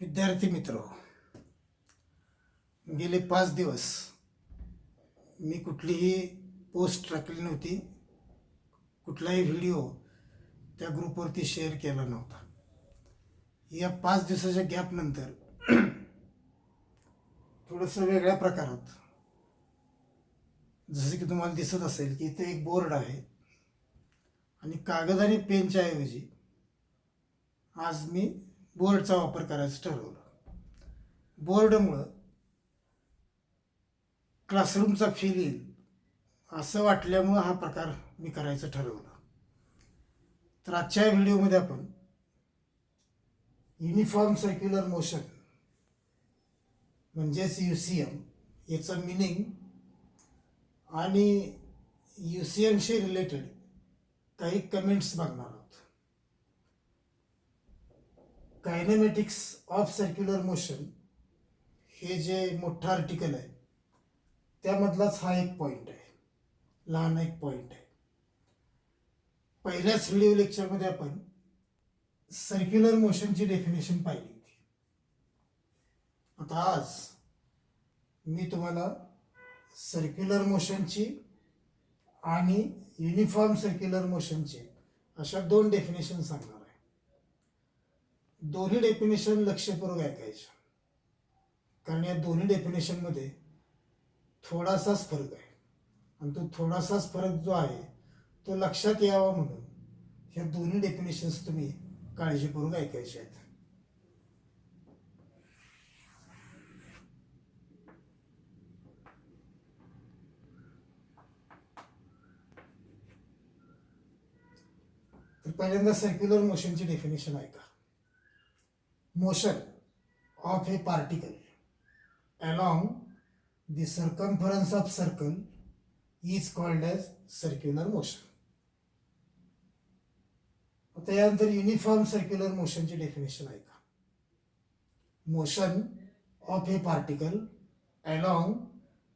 विद्यार्थी मित्र, गेले 5 दिवस मी कुठलीही पोस्ट टाकली नव्हती, कुठलाही व्हिडिओ त्या ग्रुपवरती शेअर केला नव्हता. या 5 दिवसाच्या गॅपनंतर थोडंसं वेगळ्या प्रकारात, जसं की तुम्हाला दिसत असेल की इथे एक बोर्ड आहे आणि कागद आणि पेनच्या ऐवजी आज मी बोर्डचा वापर करायचं ठरवलं. बोर्डमुळं क्लासरूमचा फील येईल असं वाटल्यामुळं हा प्रकार मी करायचं ठरवलं. तर आजच्या व्हिडिओमध्ये आपण युनिफॉर्म सर्क्युलर मोशन म्हणजेच UCM याचं मिनिंग आणि UCMशी रिलेटेड काही कमेंट्स बघणार आहोत. कायनेमॅटिक्स ऑफ सर्क्युलर मोशन हे जे मोठं आर्टिकल आहे त्यामधलाच हा एक पॉईंट आहे, लहान एक पॉईंट आहे. पहिल्याच व्हिडिओ लेक्चरमध्ये आपण सर्क्युलर मोशनची डेफिनेशन पाहिली होती. आता आज मी तुम्हाला सर्क्युलर मोशनची आणि युनिफॉर्म सर्क्युलर मोशनची अशा 2 डेफिनेशन सांगणार आहे. दोन्ही डेफिनेशन लक्षपूर्वक ऐकायच्या, कारण या दोन्ही डेफिनेशनमध्ये थोडासाच फरक आहे आणि तो थोडासाच फरक जो आहे तो लक्षात यावा म्हणून ह्या दोन्ही डेफिनेशन्स तुम्ही काळजीपूर्वक ऐकायचे आहेत. तर पहिल्यांदा सर्क्युलर मोशनची डेफिनेशन ऐका. Motion of A particle along the circumference of circle is called as circular motion. आता यानंतर युनिफॉर्म सर्क्युलर मोशनची डेफिनेशन ऐका. Motion of A particle along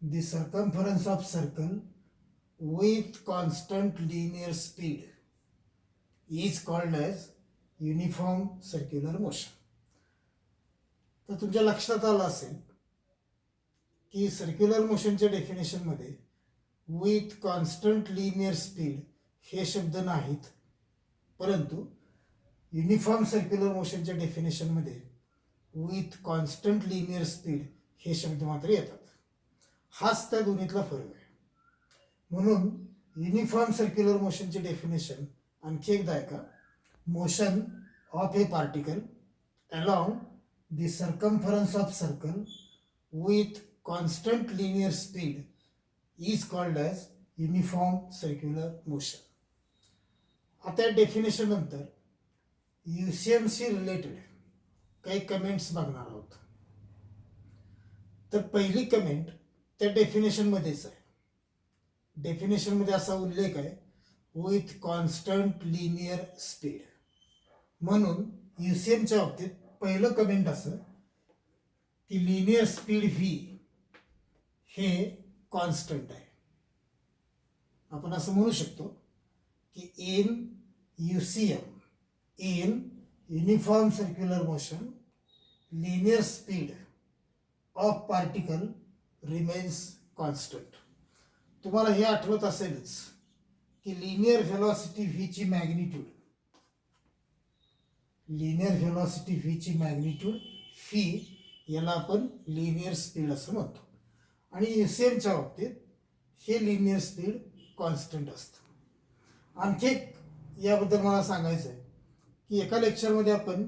the circumference of circle with constant linear speed is called as uniform circular motion. तर तुमच्या लक्षात आलं असेल की circular मोशनच्या डेफिनेशनमध्ये विथ कॉन्स्टंट लिनियर स्पीड हे शब्द नाहीत, परंतु युनिफॉर्म सर्क्युलर मोशनच्या डेफिनेशनमध्ये विथ कॉन्स्टंट लिनियर स्पीड हे शब्द मात्र येतात. हाच त्या दोन्हीतला फरक आहे. म्हणून युनिफॉर्म सर्क्युलर मोशनची डेफिनेशन आणखी एकदा ऐका. Motion of A particle along the circumference of circle with constant linear speed is called as uniform circular motion. आता डेफिनेशन नंतर UCMशी रिलेटेड काही कमेंट्स बघणार आहोत. तर पहिली कमेंट त्या डेफिनेशनमध्येच आहे. डेफिनेशनमध्ये असा उल्लेख आहे विथ कॉन्स्टंट लिनियर स्पीड. म्हणून UCMच्या बाबतीत पहिलं कमेंट असं की लिनियर स्पीड V हे कॉन्स्टंट आहे. आपण असं म्हणू शकतो की in UCM, in uniform circular motion, linear speed of particle remains constant. तुम्हाला हे आठवत असेलच की लिनियर व्हेलॉसिटी V ची मॅग्निट्यूड, लिनियर व्हेलॉसिटी V ची मॅग्निट्यूड फी याला आपण लिनियर स्पीड असं म्हणतो. आणि UCMच्या बाबतीत हे लिनियर स्पीड कॉन्स्टंट असतं. आणखी एक याबद्दल मला सांगायचं आहे की एका लेक्चरमध्ये आपण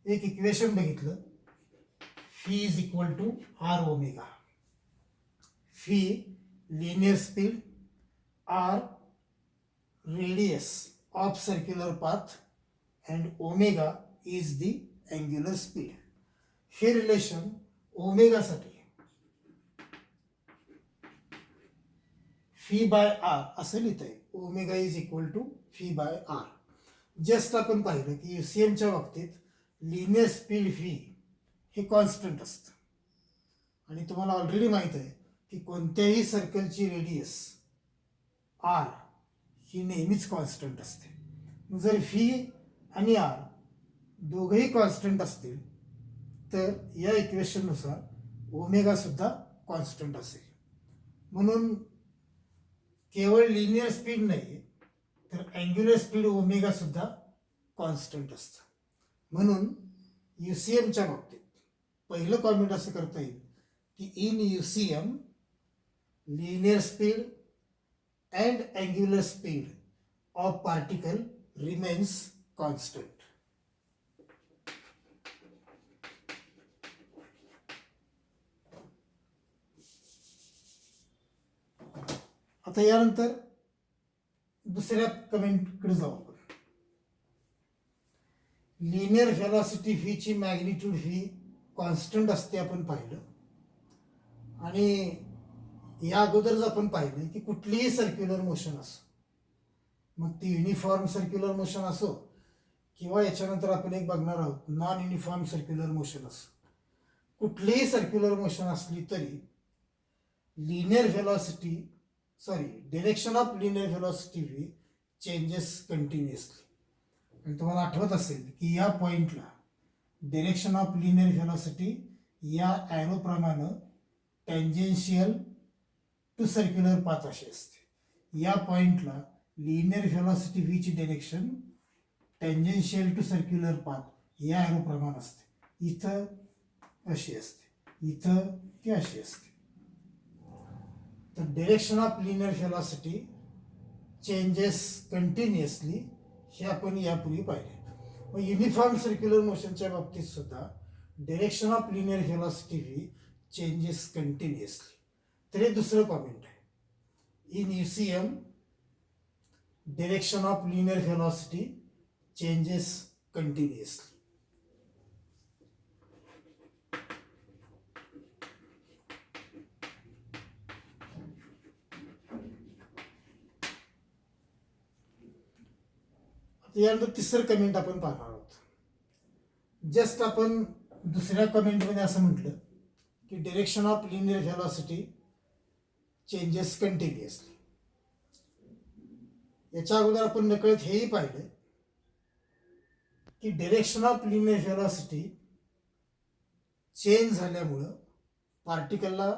एक इक्वेशन बघितलं, phi is equal to R omega. Phi linear speed, R radius of circular path and omega is the angular speed. हे रिलेशन ओमेगासाठी फी बाय R असं लिहिता येईल. Omega is equal to phi by R. Just आपण पाहिलं की UCMच्या बाबतीत लिनियर स्पीड V हे कॉन्स्टंट असतं आणि तुम्हाला ऑलरेडी माहीत आहे की कोणत्याही सर्कलची रेडियस R ही नेहमीच कॉन्स्टंट असते. जर V आणि R दोघंही कॉन्स्टंट असतील तर या इक्वेशननुसार ओमेगा सुद्धा कॉन्स्टंट असेल. म्हणून केवळ लिनियर स्पीड नाही तर अँग्युलर स्पीड ओमेगा सुद्धा कॉन्स्टंट असतं. म्हणून UCMच्या बाबतीत पहिलं कॉमेंट असं करता येईल की in UCM linear speed and angular speed of particle remains constant. आता यानंतर दुसऱ्या कमेंटकडे जाऊ आपण. लिनियर व्हेलॉसिटी व्हीची मॅग्निट्यूड व्ही कॉन्स्टंट असते आपण पाहिलं. आणि या अगोदरच आपण पाहिलं की कुठलीही सर्क्युलर मोशन असो, मग ती युनिफॉर्म सर्क्युलर मोशन असो किंवा याच्यानंतर आपण एक बघणार आहोत नॉन युनिफॉर्म सर्क्युलर मोशन असो, कुठलीही सर्क्युलर मोशन असली तरी direction of linear velocity V changes continuously. आणि तुम्हाला आठवत असेल की या पॉईंटला डिरेक्शन ऑफ लिनियर व्हेलॉसिटी या ॲरोप्रमाणे टँजेन्शियल टू सर्क्युलर पाथ अशी असते. या पॉईंटला लिनियर व्हेलॉसिटी व्हीची direction tangential to circular path या ॲरोप्रमाणे असते. इथं अशी असते, इथं ती अशी असते. तर direction of linear velocity changes continuously हे आपण यापूर्वी पाहिले. मग युनिफॉर्म सर्क्युलर मोशनच्या बाबतीत सुद्धा direction of linear velocity V changes continuously. तर हे दुसरं कॉमेंट आहे. In UCM direction of linear velocity changes continuously. यानंतर तिसरं कमेंट आपण पाहणार आहोत. जस्ट आपण दुसऱ्या कमेंटमध्ये असं म्हटलं की direction of linear velocity changes continuously. याच्या अगोदर आपण नकळत हेही पाहिलं की direction of linear velocity change झाल्यामुळं पार्टिकलला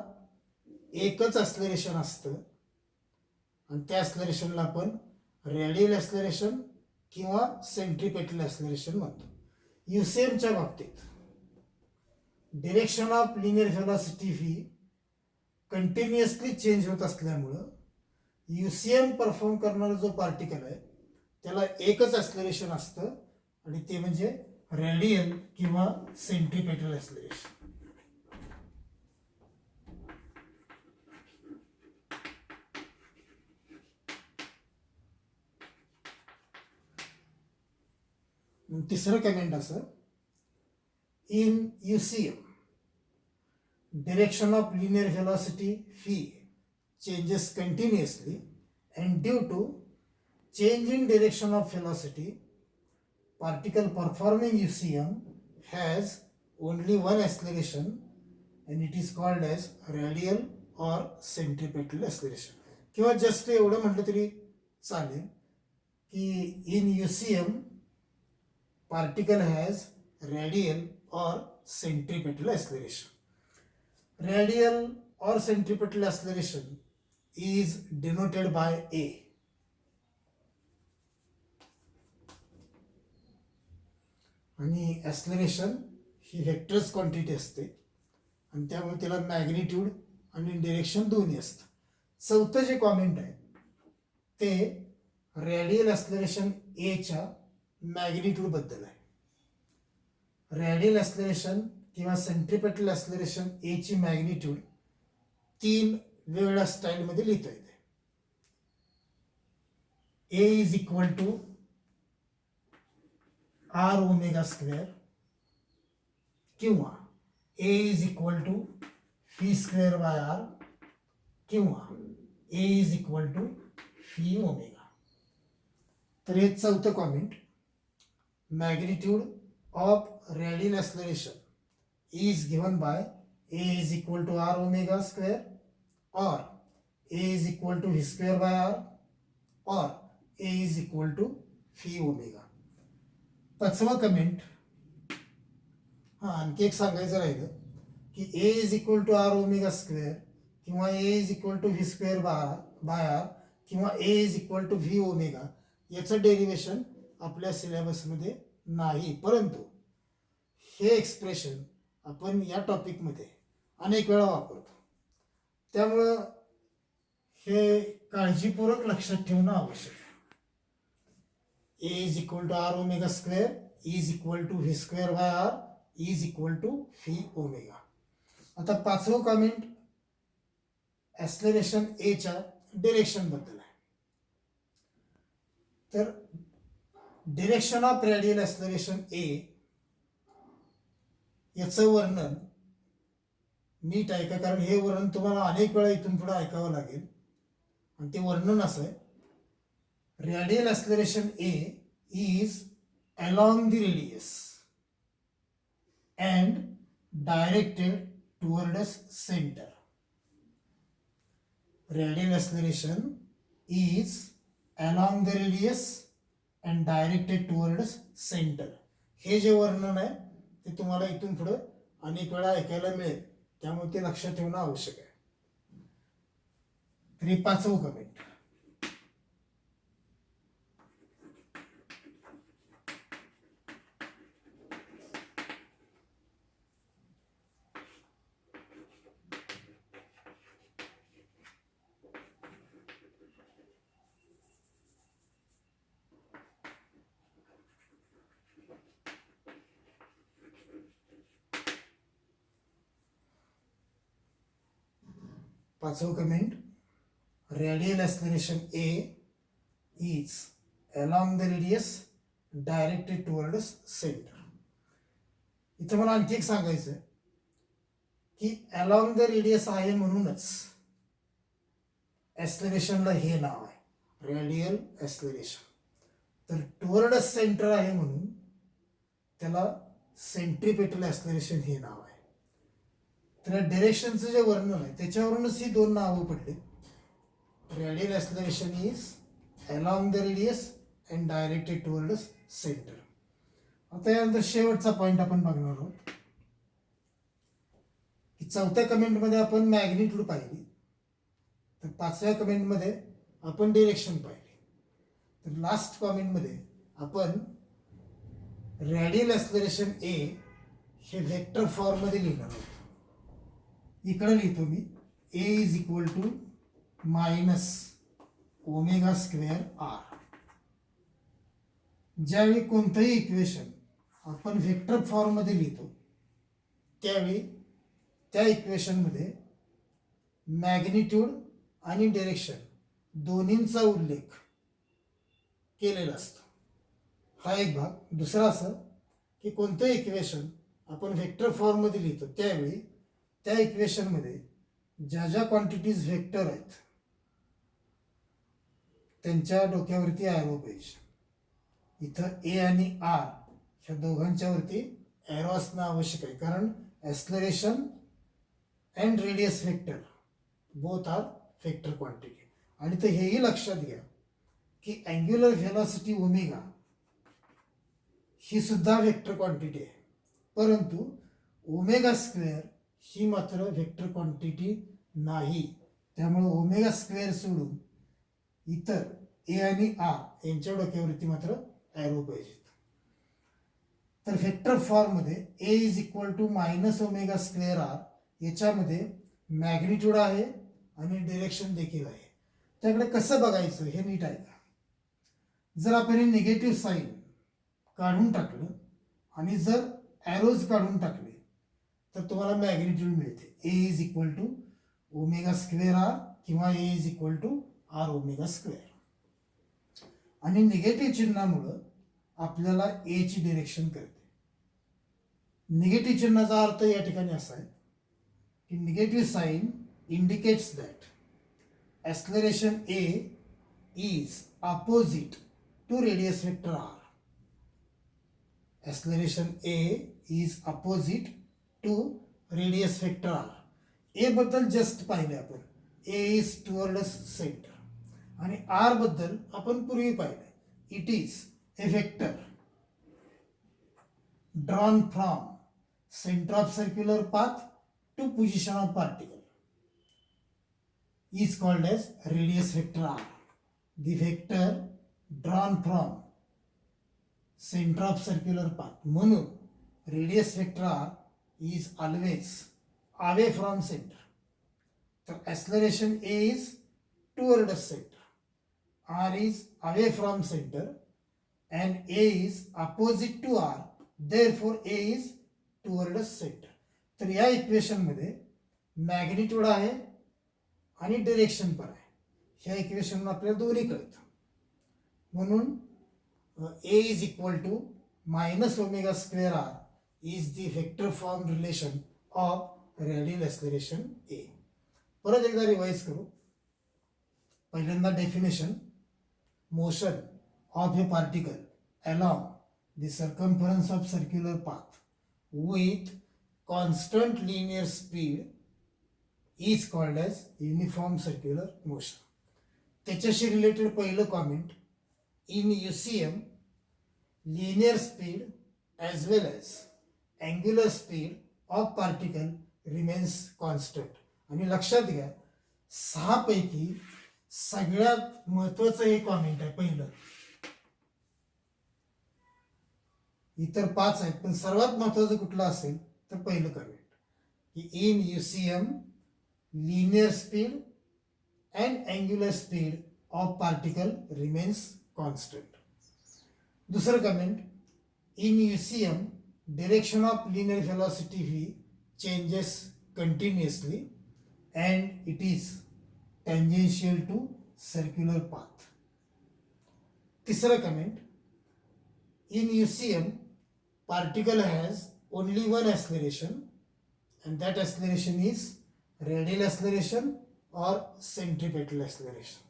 एकच ॲक्सलरेशन असतं आणि त्या ॲक्सलरेशनला आपण रेडियल ॲक्सलरेशन किंवा सेंट्रिपेटल ॲक्सलरेशन म्हणतो. UCMच्या बाबतीत direction of linear velocity V continuously change होत असल्यामुळं UCM परफॉर्म करणारा जो पार्टिकल आहे त्याला एकच ॲक्सलरेशन असतं आणि ते म्हणजे रेडियल किंवा सेंट्रिपेटल ॲक्सलरेशन. तिसरं कमेंट असं, in UCM direction of linear velocity phi changes continuously and due to change in direction of velocity particle performing UCM has only one acceleration and it is called as radial or centripetal acceleration. किंवा just एवढं म्हटलं तरी चालेल की in UCM particle has radial or centripetal acceleration. Radial or centripetal acceleration is denoted by A. आणि acceleration ही vectors quantity असते आणि त्यामुळे त्याला मॅग्निट्यूड आणि डिरेक्शन दोन्ही असतं. चौथं जे कॉमेंट आहे ते रेडियल ॲक्सलरेशन एच्या मॅग्निट्यूडबद्दल आहे. रेडियल ॲक्सलरेशन किंवा सेंट्रिपेटल ॲक्सलरेशन एची मॅग्निट्यूड 3 वेगवेगळ्या स्टाईलमध्ये लिहिता येते. A is equal to R omega square किंवा a is equal to phi square by r किंवा a is equal to phi omega. तर हे चौथं comment, magnitude of radial acceleration is given by A is equal to R omega square or A is equal to V square by R or A is equal to phi omega. पाचवा comment, हां, आणखी एक सांगायचं राहिलं की a is equal to r omega square किंवा a is equal to v square by r किंवा a is equal to v omega याचं डेरिवेशन आपल्या सिलेबसमध्ये नाही, परंतु हे एक्सप्रेशन आपण या टॉपिकमध्ये अनेक वेळा वापरतो. त्यामुळं हे काळजीपूर्वक लक्षात ठेवणं आवश्यक आहे. A is equal to r omega square is equal to v square by r is equal to v omega. आता पाचवं कॉमेंट ॲक्सलरेशन एच्या डिरेक्शनबद्दल आहे. तर direction of radial acceleration a याचं वर्णन नीट ऐका, कारण हे वर्णन तुम्हाला अनेक वेळा इथून पुढे ऐकावं लागेल. आणि ते वर्णन असं आहे, radial acceleration a is along the radius and directed towards center. Radial acceleration is along the radius and directed towards center. हे जे वर्णन आहे ते तुम्हाला इथून पुढे अनेक वेळा ऐकायला मिळेल, त्यामुळे ते लक्षात ठेवणं आवश्यक आहे. तर हे पाचवं कमेंट. पाचवं comment, radial acceleration a is along the radius directed towards centre. इथं मला आणखी एक सांगायचं आहे की अलॉंग द रेडियस आहे म्हणूनच ॲक्सलरेशनला हे नाव आहे, रेडियल ॲक्सलरेशन. तर टुवर्ड्स सेंटर आहे म्हणून त्याला सेंट्रिपेटल ॲक्सलरेशन हे नाव आहे. तर या डिरेक्शनचं जे वर्णन आहे त्याच्यावरूनच ही दोन नावं पडली. Radial acceleration is along the radius and directed towards centre. आता यानंतर शेवटचा पॉईंट आपण बघणार आहोत की चौथ्या कमेंटमध्ये आपण मॅग्निट्यूड पाहिली, तर पाचव्या कमेंटमध्ये आपण डिरेक्शन पाहिली, तर लास्ट कॉमेंटमध्ये आपण रेडियल ॲक्सलरेशन ए हे व्हेक्टर फॉर्ममध्ये लिहिणार आहोत. इकडे लिहितो मी, a is equal to minus omega square r. ज्यावेळी कोणतंही इक्वेशन आपण व्हेक्टर फॉर्ममध्ये लिहितो त्यावेळी त्या इक्वेशनमध्ये मॅग्निट्यूड आणि डिरेक्शन दोन्हींचा उल्लेख केलेला असतो. हा एक भाग. दुसरा असं की कोणतं इक्वेशन आपण व्हेक्टर फॉर्ममध्ये लिहितो त्यावेळी त्या इक्वेशनमध्ये ज्या ज्या क्वांटिटीज व्हेक्टर आहेत त्यांच्या डोक्यावरती ॲरो पाहिजे. इथं ए आणि आर ह्या दोघांच्यावरती ॲरो असणं आवश्यक आहे, कारण acceleration and radius vector both are vector quantity. आणि तर हेही लक्षात घ्या की अँग्युलर व्हेलॉसिटी ओमेगा ही सुद्धा व्हेक्टर क्वांटिटी आहे, परंतु ओमेगा स्क्वेअर ही मात्र व्हेक्टर क्वांटिटी नाही. त्यामुळे ओमेगा स्क्वेअर सोडून इतर ए आणि आर यांच्या डोक्यावरती मात्र ॲरो पाहिजेत. तर व्हेक्टर फॉर्ममध्ये a is equal to minus omega square r याच्यामध्ये मॅग्निट्यूड आहे आणि डिरेक्शन देखील आहे. त्याकडे कसं बघायचं हे नीट ऐका. जर आपण हे निगेटिव्ह साईन काढून टाकलं आणि जर ॲरोज काढून टाकले तर तुम्हाला मॅग्निट्यूड मिळते. A is equal to omega square r किंवा a is equal to r omega square. आणि निगेटिव्ह चिन्हामुळं आपल्याला एची डिरेक्शन कळते. निगेटिव्ह चिन्हाचा अर्थ या ठिकाणी असा आहे की negative sign indicates that acceleration a is opposite to radius vector r. Acceleration a is opposite to radius vector r. A बद्दल जस्ट पाहिले आपण, ए इज टुवर्ड्स सेंटर. आणि आर बद्दल आपण पूर्वी पाहिले, it is a vector drawn from center of circular path to position of particle is called as radius vector r. The vector drawn from center of circular path. म्हणून radius vector r is always away from center. So acceleration a is toward center, r is away from center, and a is opposite to r. Therefore a is toward center. तर या equation मध्ये magnitude आहे आणि direction पण आहे. ह्या equation आपल्याला दोन्ही कळतं. म्हणून a is equal to minus omega square r is the vector form relation of radial acceleration a. परत एकदा रिवाइज करू. पहिल्यांदा definition, motion of a particle along the circumference of circular path with constant linear speed is called as uniform circular motion. त्याच्याशी related पहिलं comment, in UCM linear speed as well as angular speed of particle remains constant. आणि लक्षात घ्या, 6 पैकी सगळ्यात महत्वाचं हे comment आहे पहिलं. इतर 5 आहेत पण सर्वात महत्वाचं कुठलं असेल तर पहिलं कमेंट की in UCM linear speed and angular speed of particle remains constant. दूसरं comment, in UCM direction of linear velocity v changes continuously and it is tangential to circular path. तीसरं comment, in UCM particle has only one acceleration and that acceleration is radial acceleration or centripetal acceleration,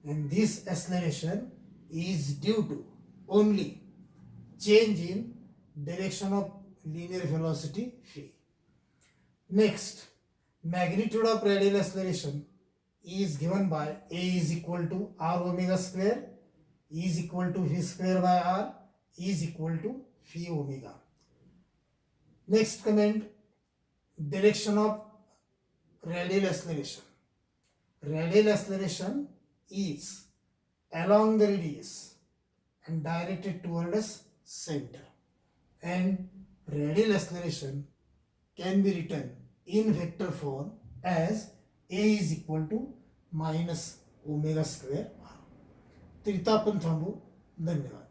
and this acceleration is due to only change in direction of linear velocity v. Next, magnitude of radial acceleration is given by a is equal to r omega square is equal to v square by r is equal to v omega. Next comment, direction of radial acceleration. Radial acceleration is along the radius and directed towards center, and radial acceleration can be written in vector form as a is equal to minus omega square r. तर इथं आपण थांबू. धन्यवाद.